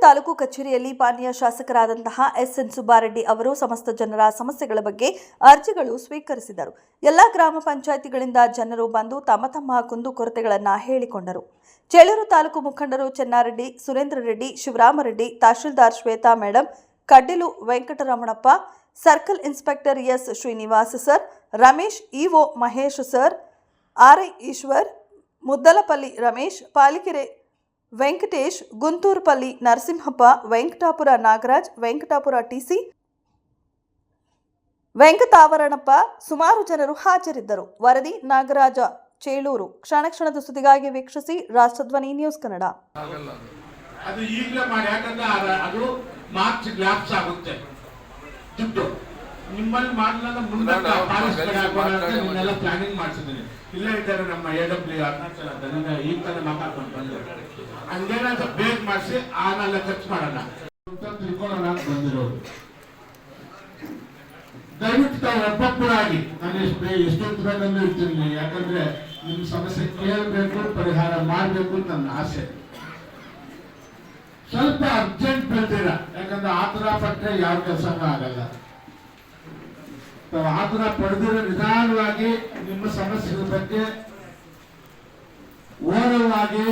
ತಾಲೂಕು ಕಚೇರಿಯಲ್ಲಿ ಮಾನ್ಯ ಶಾಸಕರಾದಂತಹ ಎಸ್.ಎನ್. ಸುಬ್ಬಾರೆಡ್ಡಿ ಅವರು ಸಮಸ್ತ ಜನರ ಸಮಸ್ಯೆಗಳ ಬಗ್ಗೆ ಅರ್ಜಿಗಳು ಸ್ವೀಕರಿಸಿದರು. ಎಲ್ಲ ಗ್ರಾಮ ಪಂಚಾಯಿತಿಗಳಿಂದ ಜನರು ಬಂದು ತಮ್ಮ ತಮ್ಮ ಕುಂದುಕೊರತೆಗಳನ್ನು ಹೇಳಿಕೊಂಡರು. ಚೇಳೂರು ತಾಲೂಕು ಮುಖಂಡರು Chennareddy, Surendra Reddy, Shivaramareddy, tahsildar Shweta madam, Kaddilu Venkataramanappa, circle inspector S. Srinivas sir, Ramesh, EO Mahesh sir, RI. Eshwar, Muddalapalli Ramesh, Palikere Venkatesh, Gunturupalli Narasimhappa, Venkatapura Nagaraj, Venkatapura TC, Venkatavaranappa ಸುಮಾರು ಜನರು ಹಾಜರಿದ್ದರು. ವರದಿ ನಾಗರಾಜ, ಚೇಳೂರು. ಕ್ಷಣ ಕ್ಷಣದ ಸುದ್ದಿಗಾಗಿ ವೀಕ್ಷಿಸಿ ರಾಷ್ಟ್ರಧ್ವನಿ ನ್ಯೂಸ್ ಕನ್ನಡ. ಅದು ಈಗಲೇ ಮಾಡಿ, ಯಾಕಂದ್ರೆ ಅದು ಮಾರ್ಚ್ ಲ್ಯಾಪ್ಸ್ ಆಗುತ್ತೆ. ದುಡ್ಡು ನಿಮ್ಮಲ್ಲಿ ಮಾಡಲಿಲ್ಲ, ಮುಂದೆ ನಿನ್ನೆಲ್ಲ ಪ್ಲಾನಿಂಗ್ ಮಾಡಿಸಿದ್ದೀನಿ. ಇಲ್ಲೇ ಇದ್ದಾರೆ ನಮ್ಮ AW ಅರುಣಾಚಲ, ಈಗ ತಾನೇ ಮಾತಾಡ್ಕೊಂಡು ಬಂದರು. ಹಂಗೇನಾದ್ರು ಬೇಗ ಮಾಡಿಸಿ ಆನೆಲ್ಲ ಖರ್ಚು ಮಾಡೋಣ ತಿಳ್ಕೊಳ್ಳೋಣ ಅಂತ ಬಂದಿರೋದು. ದಯವಿಟ್ಟು ತಾವು ಒಬ್ಬೊಬ್ಬರಾಗಿ ನಾನು ಎಷ್ಟೊತ್ತು ಬೇಕಂದ್ರೆ ಇರ್ತೀನಿ, ಯಾಕಂದ್ರೆ ನಿಮ್ಮ ಸಮಸ್ಯೆ ಕೇಳಬೇಕು, ಪರಿಹಾರ ಮಾಡಬೇಕು ಅಂತ ನನ್ನ ಆಸೆ. ಸ್ವಲ್ಪ ಅರ್ಜೆಂಟ್ ಬೆಳ್ತೀರ, ಯಾಕಂದ್ರೆ ಆತರ ಪಟ್ಟರೆ ಯಾವ ಕೆಲಸನೂ ಆಗಲ್ಲ. ತಾವು ಆತರ ಪಡೆದಿರೋ ನಿಧಾನವಾಗಿ ನಿಮ್ಮ ಸಮಸ್ಯೆಗಳ ಬಗ್ಗೆ ಓರಲ್ ಆಗಿ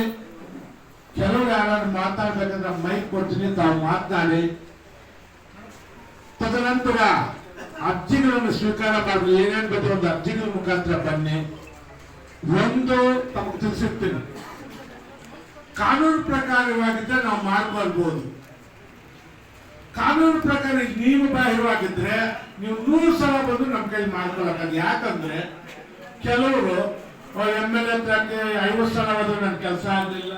ಕೆಲವರು ಯಾರು ಮಾತಾಡ್ಬೇಕಂದ್ರೆ ಮೈಕ್ ಕೊಡ್ತೀನಿ, ತಾವು ಮಾತನಾಡಿ. ತದನಂತರ ಅರ್ಜಿಗಳನ್ನು ಸ್ವೀಕಾರ ಮಾಡಬೇಕು. ಏನೇನು ಬೇಕು ಒಂದು ಅರ್ಜಿಗಳ ಮುಖಾಂತರ ಬನ್ನಿ. ಒಂದು ತಮಗೆ ತಿಳಿಸಿರ್ತೀನಿ, ಕಾನೂನು ಪ್ರಕಾರವಾಗಿದ್ದರೆ ನಾವು ಮಾಡ್ಕೊಳ್ಬಹುದು. ಕಾನೂನು ಪ್ರಕಾರ ನೀವು ಬಾಹಿರವಾಗಿದ್ರೆ ನೀವು 100 ಸಲ ಬಂದು ನಮ್ಮ ಕೈ ಮಾಡ್ಕೊಳಕ್ಕಾಗ. ಯಾಕಂದ್ರೆ ಕೆಲವರು MLA ಹತ್ರಕ್ಕೆ 50 ಸಲ ಹೋದ್ರೆ ನನ್ನ ಕೆಲಸ ಆಗಲಿಲ್ಲ,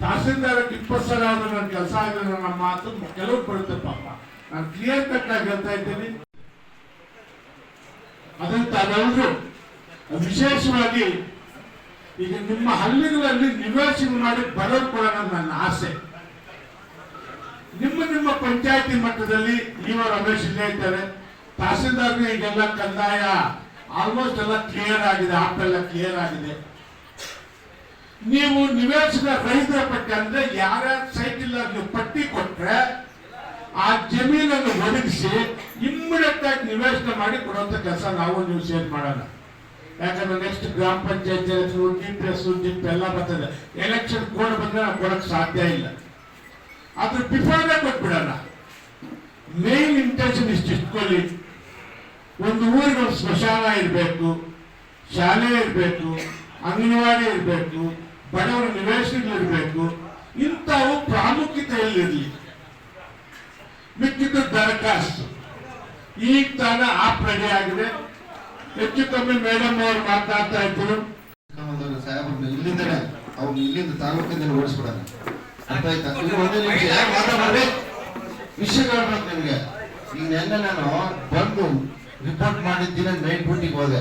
ತಹಸೀಲ್ದಾರಕ್ಕೆ 20 ಸಲ ಹೋದ್ರೆ ನನ್ನ ಕೆಲಸ ಆಗಲಿಲ್ಲ, ನಮ್ಮ ಮಾತು ಕೆಲವ್ರು ಬರುತ್ತೆ. ಪಾಪ ನಾನು ಕ್ಲಿಯರ್ ಕಟ್ ಆಗಿ ಹೇಳ್ತಾ ಇದ್ದೀನಿ. ಅದಂತ ಅದೆಲ್ಲರೂ ವಿಶೇಷವಾಗಿ ಈಗ ನಿಮ್ಮ ಹಳ್ಳಿಗಳಲ್ಲಿ ನಿವಾಸಿಗಳು ಮಾಡಿ ಬಡವರು ಕೊಡೋಣ ನನ್ನ ಆಸೆ. ನಿಮ್ಮ ಪಂಚಾಯತಿ ಮಟ್ಟದಲ್ಲಿ ರಮೇಶ್ ಇಲ್ಲೇ ಇದ್ದಾರೆ. ತಹಸೀಲ್ದಾರ್ಗೆ ಈಗೆಲ್ಲ ಕಂದಾಯ ಆಲ್ಮೋಸ್ಟ್ ಎಲ್ಲ ಕ್ಲಿಯರ್ ಆಗಿದೆ, ಆಪ್ ಎಲ್ಲ ಕ್ಲಿಯರ್ ಆಗಿದೆ. ನೀವು ನಿವೇಶನ ರಹಿತರ ಪಟ್ಟಿ ಅಂದ್ರೆ ಯಾರ್ಯಾರ ಸೈಟ್ ಇಲ್ಲ ನೀವು ಪಟ್ಟಿ ಕೊಟ್ರೆ ಆ ಜಮೀನನ್ನು ಒದಗಿಸಿ ಇಮ್ಮಿಡಿಯೇಟ್ ಆಗಿ ನಿವೇಶನ ಮಾಡಿ ಕೊಡುವಂತ ಕೆಲಸ ನಾವು ನೀವು ಸೇರ್ ಮಾಡೋಣ. ಯಾಕಂದ್ರೆ ನೆಕ್ಸ್ಟ್ ಗ್ರಾಮ ಪಂಚಾಯತ್ ಜಿಪ್ ಎಲ್ಲ ಬರ್ತದೆ. ಎಲೆಕ್ಷನ್ ಕೋಡ್ ಬಂದ್ರೆ ನಾವು ಕೊಡಕ್ ಸಾಧ್ಯ ಇಲ್ಲ. ಅದ್ರ ಬಿಫೋರ್ನೇ ಕೊಟ್ಬಿಡೋಣ. ಮೇನ್ ಇಂಟೆನ್ಷನ್ ಇಟ್ಕೊಳ್ಳಿ. ಒಂದು ಊರಿಗೆ ಒಂದು ಸ್ಮಶಾನ ಇರಬೇಕು, ಶಾಲೆ ಇರಬೇಕು, ಅಂಗನವಾಡಿ ಇರಬೇಕು, ಬಡವರ ನಿವೇಶನಗಳಿರಬೇಕು. ಇಂಥವು ಪ್ರಾಮುಖ್ಯತೆಯಲ್ಲಿರಲಿ. ಮಿಕ್ಕಿದ್ದು ದರಖಾಸ್ತು ಈಗ ತಾನೇ ಆಪ್ ರೆಡಿ ಆಗಿದೆ. ಹೆಚ್ಚು ಕಮ್ಮಿ ಮೇಡಮ್ ಅವರು ಮಾತನಾಡ್ತಾ ಇದ್ರು. ಸಾಹೇಬ್ರು ಇಲ್ಲಿಂದಲೇ ಅವ್ರು ಇಲ್ಲಿಂದ ತಾಲೂಕಿಂದ ಓಡಿಸ್ಬಿಡೋಣ. ಅರ್ಥ ಆಯ್ತಾ? ಒಂದೇ ನಿಮಿಷ ಮಾತಾಡ್ರಿ, ವಿಷಯಗಳು ನಿಮ್ಗೆ. ಈಗ ನೆನ್ನೆ ನಾನು ಬಂದು ರಿಪೋರ್ಟ್ ಮಾಡಿದ್ದಿನ ನೈಟ್ ಡ್ಯೂಟಿಗೆ ಹೋದೆ.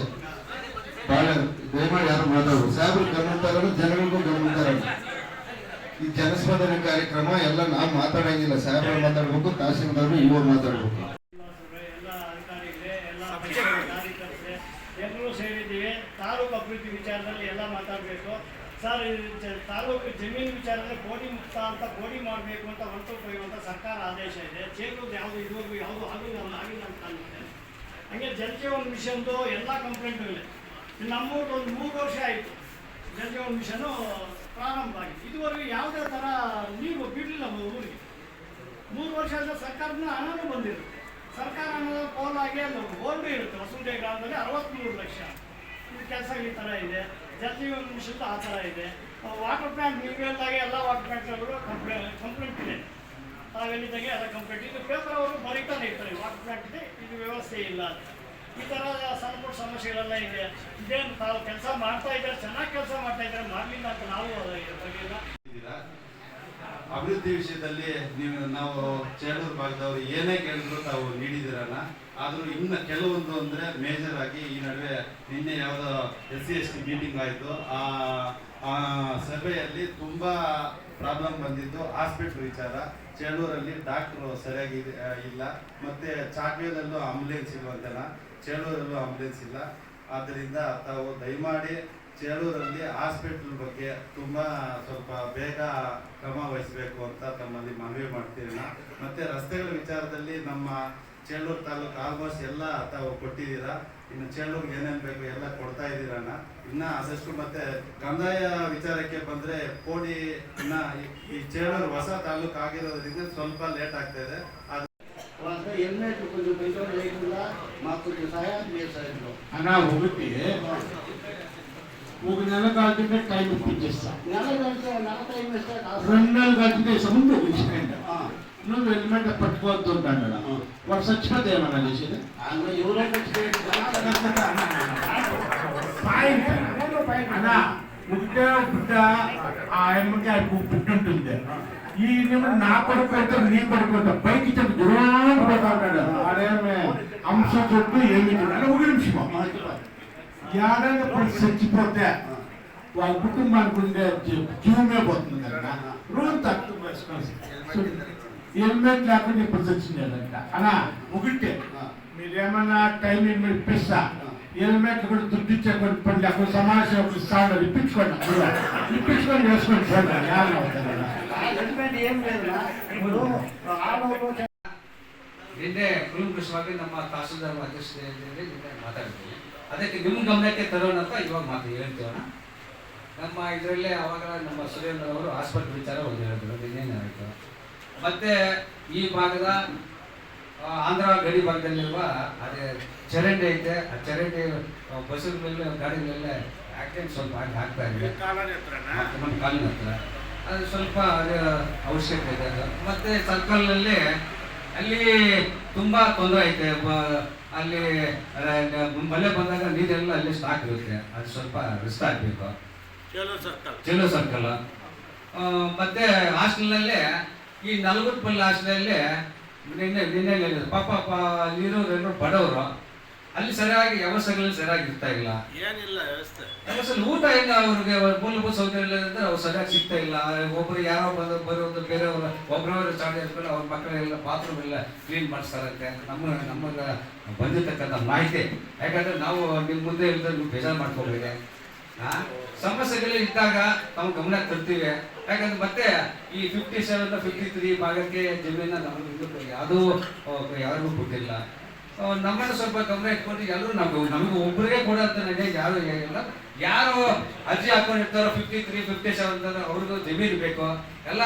ಬಹಳ ದಯಮಾಡಿ ಯಾರು ಮಾತಾಡೋದು. ಸಾಹೇಬ್ರು ಗಮನ ತರೋದು, ಜನಗಳಿಗೂ ಗಮನ ತರೋದು. ಈ ಜನಸ್ಪಂದನೆ ಕಾರ್ಯಕ್ರಮ ಎಲ್ಲ ನಾವು ಮಾತಾಡಂಗಿಲ್ಲ. ಸಾಹೇಬ್ರು ಮಾತಾಡ್ಬೇಕು, ತಹಸೀಲ್ದಾರರು ಇವರು ಮಾತಾಡ್ಬೇಕು. ಎಲ್ಲರೂ ಸೇರಿದ್ದೀವಿ. ತಾಲೂಕು ಅಭಿವೃದ್ಧಿ ವಿಚಾರದಲ್ಲಿ ಎಲ್ಲ ಮಾತಾಡಬೇಕು ಸರ್. ತಾಲೂಕು ಜಮೀನು ವಿಚಾರದಲ್ಲಿ ಕೋಡಿ ಮುಕ್ತ ಅಂತ ಕೋಡಿ ಮಾಡಬೇಕು ಅಂತ ಹೊರಟುಕೊಳ್ಳುವಂಥ ಸರ್ಕಾರ ಆದೇಶ ಇದೆ. ಚೇಳೂರು ಯಾವುದು ಇದುವರೆಗೂ ಯಾವುದು ಆಗಿಲ್ಲ ಅಂತ ಕಾಣುತ್ತೆ. ಹಂಗೆ ಜಲಜೀವನ್ ಮಿಷನ್ದು ಎಲ್ಲ ಕಂಪ್ಲೇಂಟ್ಗಳಿವೆ. ನಮ್ಮೂರು ಒಂದು 3 ವರ್ಷ ಆಯಿತು ಜಲಜೀವನ್ ಮಿಷನ್ನು ಪ್ರಾರಂಭ ಆಗಿ. ಇದುವರೆಗೂ ಯಾವುದೇ ಥರ ನೀರು ಬಿಡಲಿಲ್ಲ ಊರಿಗೆ. 3 ವರ್ಷ ಆದ ಸರ್ಕಾರದಿಂದ ಹಣನೂ ಬಂದಿರುತ್ತೆ. ಸರ್ಕಾರ ಅನ್ನೋದು ಪೋಲಾಗಿ ಅದು ಬೋರ್ಡು ಇರುತ್ತೆ. ಹೊಸುಂಡೆ ಗ್ರಾಮದಲ್ಲಿ 63 ಲಕ್ಷ ಇದು ಕೆಲಸ ಈ ಥರ ಇದೆ. ಜಲಜೀವನ್ ಮಿಷನ್ ಆ ಥರ ಇದೆ. ವಾಟರ್ ಪ್ಲಾಂಟ್ ನೀವು ಹೇಳಿದಾಗೆ ಎಲ್ಲ ವಾಟರ್ ಪ್ಲಾಂಟ್ಗಳು ಕಂಪ್ಲೇಂಟ್ ಇದೆ. ತಾವೆಲ್ಲಿದ್ದಾಗೆ ಎಲ್ಲ ಕಂಪ್ಲೇಂಟ್ ಇದು. ಪೇಪರ್ ಅವರು ಬರೀತಾನೆ ಇರ್ತಾರೆ, ವಾಟರ್ ಪ್ಲಾಂಟ್ಗೆ ಇದು ವ್ಯವಸ್ಥೆ ಇಲ್ಲ ಅಂತ. ಈ ಥರ ಸಣ್ಣ ಪುಟ್ಟ ಸಮಸ್ಯೆಗಳೆಲ್ಲ ಇದೆ. ಇದೇನು ತಾವು ಕೆಲಸ ಮಾಡ್ತಾ ಇದ್ದಾರೆ, ಚೆನ್ನಾಗಿ ಕೆಲಸ ಮಾಡ್ತಾ ಇದ್ದಾರೆ, ಮಾಡಲಿಲ್ಲ ಅಂತ ನಾವು ಬರಲಿಲ್ಲ. ಅಭಿವೃದ್ಧಿ ವಿಷಯದಲ್ಲಿ ನಾವು ಚೇಳೂರು ಭಾಗದವರು ಏನೇ ಕೇಳಿದ್ರು ತಾವು ನೀಡಿದಿರಲ್ಲ. ಆದರೂ ಇನ್ನು ಕೆಲವೊಂದು ಅಂದರೆ ಮೇಜರ್ ಆಗಿ ಈ ನಡುವೆ ನಿನ್ನೆ ಯಾವುದೋ SC/ST ಮೀಟಿಂಗ್ ಆಯಿತು. ಆ ಸಭೆಯಲ್ಲಿ ತುಂಬ ಪ್ರಾಬ್ಲಮ್ ಬಂದಿದ್ದು ಹಾಸ್ಪಿಟ್ಲ್ ವಿಚಾರ. ಚೇಳೂರಲ್ಲಿ ಡಾಕ್ಟ್ರು ಸರಿಯಾಗಿ ಇಲ್ಲ, ಮತ್ತು ಚಾಕ್ವೇದಲ್ಲೂ ಆಂಬುಲೆನ್ಸ್ ಇರುವಂತೆಲ್ಲ ಚೇಳೂರಲ್ಲೂ ಆಂಬುಲೆನ್ಸ್ ಇಲ್ಲ. ಆದ್ದರಿಂದ ತಾವು ದಯಮಾಡಿ ಚೇಳೂರಲ್ಲಿ ಹಾಸ್ಪಿಟಲ್ ಬಗ್ಗೆ ತುಂಬ ಸ್ವಲ್ಪ ಬೇಗ ಕ್ರಮ ವಹಿಸಬೇಕು ಅಂತ ತಮ್ಮಲ್ಲಿ ಮನವಿ ಮಾಡ್ತೀವಿ. ಮತ್ತೆ ರಸ್ತೆಗಳ ವಿಚಾರದಲ್ಲಿ ನಮ್ಮ ಚೇಳೂರು ತಾಲೂಕು ಆಲ್ಮೋಸ್ಟ್ ಎಲ್ಲ ತಾವು ಕೊಟ್ಟಿದ್ದೀರಾ. ಇನ್ನು ಚೇಳೂರಿಗೆ ಏನೇನು ಬೇಕು ಎಲ್ಲ ಕೊಡ್ತಾ ಇದ್ದೀರಣ್ಣ. ಇನ್ನ ಆದಷ್ಟು ಮತ್ತೆ ಕಂದಾಯ ವಿಚಾರಕ್ಕೆ ಬಂದ್ರೆ ಕೋಡಿ ಇನ್ನ ಈ ಚೇಳೂರು ಹೊಸ ತಾಲೂಕು ಆಗಿರೋದ್ರಿಂದ ಸ್ವಲ್ಪ ಲೇಟ್ ಆಗ್ತಾ ಇದೆ. హెల్మెట్ కొంచెం పెట్రోల్ లేకుండా మాకు కొంచెం సహాయం చేస్తారు. అన్నా ఒకటి ఒక నెల కాల్చుంటే టైం ఇప్పించేస్తా. నెల టైం ఇస్తే 2 నెలలు కాల్చుంటే ముందు ఇన్సిడెంట్ నువ్వు హెల్మెట్ పట్టుకోవద్దు ఉంటాడు. వాడు చచ్చిపోతే ఏమన్నా చేసేది ఎవరో అన్నా పుట్టే పుట్ట ఆ అమ్మకి ఆ పుట్టుంటుంది. ఈ నా కొడుకు అయితే నీ కొడుకు పైకి చెప్పి దూరం పోతా ఉంటాడు. అదేమే అంశ చుట్టూ ఏమి అంటే ఒక నిమిషం ఏడైనా పడి చచ్చిపోతే వాళ్ళ కుటుంబానికి ఉండే జీవమే పోతుంది కదా. రోజు తక్కువ హెల్మెట్ లేకుండా ఇప్పుడు చచ్చిపోయిందంట. అలా ఒకటే మీరేమన్నా టైం ఇప్పిస్తా హెల్మెట్ కూడా దుడ్డిచ్చే కొన్ని పనులు అక్కడ సమావేశం ఒక ఇస్తాడు ఇప్పించుకోండి. ఇప్పించుకొని వేసుకోండి సార్. హెల్మెట్ ఏం లేదు. ನಿನ್ನೆ ಕುಲಂಕುಷವಾಗಿ ನಮ್ಮ ತಹಸೀಲ್ದಾರ್ ಅಧ್ಯಕ್ಷತೆಯಲ್ಲಿ ನಿನ್ನೆ ಮಾತಾಡ್ತೀವಿ. ಅದಕ್ಕೆ ನಿಮ್ಮ ಗಮನಕ್ಕೆ ತರೋಣ ಅಂತ ಇವಾಗ ಮಾತು ಹೇಳ್ತೀವಣ್ಣ. ನಮ್ಮ ಇದರಲ್ಲೇ ಅವಾಗ ನಮ್ಮ ಸುರೇಂದ್ರ ಅವರು ಹಾಸ್ಪಿಟಲ್ ವಿಚಾರ ಒಂದು ಹೇಳಿದ್ರು, ನಿನ್ನೇನು ಆಯಿತು. ಮತ್ತು ಈ ಭಾಗದ ಆಂಧ್ರ ಗಡಿ ಭಾಗದಲ್ಲಿರುವ ಅದೇ ಚರಂಡಿ ಐತೆ. ಆ ಚರಂಡಿ ಬಸ್ಸುಗಳಲ್ಲಿ ಗಾಡಿಗಳಲ್ಲೇ ಆಕ್ಸಿಡೆಂಟ್ ಸ್ವಲ್ಪ ಆಗ್ತಾ ಇದೆ ನಮ್ಮ ಕಾಲಿನ ಹತ್ರ. ಅದು ಸ್ವಲ್ಪ ಅದು ಅವಶ್ಯಕತೆ ಇದೆ ಅದು. ಮತ್ತು ಸರ್ಕಲ್ನಲ್ಲಿ ಅಲ್ಲಿ ತುಂಬ ತೊಂದರೆ ಐತೆ. ಅಲ್ಲಿ ಮಳೆ ಬಂದಾಗ ನೀರೆಲ್ಲ ಅಲ್ಲಿ ಸ್ಟಾಕ್ ಇರುತ್ತೆ. ಅದು ಸ್ವಲ್ಪ ರಿಸ್ಕ್ ಆಗಬೇಕು. ಚಲೋ ಸರ್ಕಲ್ ಮತ್ತು ಹಾಸ್ಟೆಲ್ನಲ್ಲೇ ಈ ನಲಗುಪ್ಪಲ್ಲಿ ಹಾಸ್ಟೆಲಲ್ಲಿ ನಿನ್ನೆ ಪಾಪ ನೀರು ಬಡವರು ಅಲ್ಲಿ ಸರಿಯಾಗಿ ವ್ಯವಸ್ಥೆಗಳಲ್ಲಿ ಸರಿಯಾಗಿ ಇರ್ತಾ ಇಲ್ಲ. ಏನಿಲ್ಲ ವ್ಯವಸ್ಥೆ ಊಟ ಇಲ್ಲ ಅವ್ರಿಗೆ ಮೂಲಭೂತ ಸೌಕರ್ಯ ಅಂದ್ರೆ ಅವ್ರು ಸರಿಯಾಗಿ ಸಿಗ್ತಾ ಇಲ್ಲ. ಒಬ್ರು ಯಾರೋ ಬರೋದು ಬೇರೆಯವರು ಒಬ್ಬರವರು ಚಾರ್ಜ್ ಇರ್ತಾರೆ. ಅವ್ರ ಮಕ್ಕಳೆಲ್ಲ ಬಾತ್ರೂಮ್ ಎಲ್ಲ ಕ್ಲೀನ್ ಮಾಡಿಸ್ತಾರಂತೆ. ನಮಗೆ ಬಂದಿರ್ತಕ್ಕಂಥ ಮಾಹಿತಿ. ಯಾಕಂದ್ರೆ ನಾವು ನಿಮ್ಮ ಮುಂದೆ ಇಲ್ಲದೆ ನೀವು ಬೇಜಾರು ಮಾಡ್ಕೋಬೇಡಿ. ಸಮಸ್ಯೆಗಳು ಇದ್ದಾಗ ನಾವು ಗಮನ ತರ್ತೀವಿ. ಯಾಕಂದ್ರೆ ಮತ್ತೆ ಈ 57 53 ಭಾಗಕ್ಕೆ ಜಮೀನ ನಮಗೆ ಯಾವುದೂ ಯಾರಿಗೂ ಕೊಟ್ಟಿಲ್ಲ. ನಮ್ಮನ್ನು ಸ್ವಲ್ಪ ಗಮನ ಇಟ್ಕೊಂಡು ಎಲ್ಲರೂ ನಮಗೆ ಒಬ್ಬರಿಗೆ ಕೊಡೋಂತ ನನಗೆ ಯಾರು ಇಲ್ಲ. ಯಾರು ಅರ್ಜಿ ಹಾಕೊಂಡಿರ್ತಾರೋ 53 57 ಅವ್ರಿಗೂ ಜಮೀನು ಬೇಕು. ಎಲ್ಲ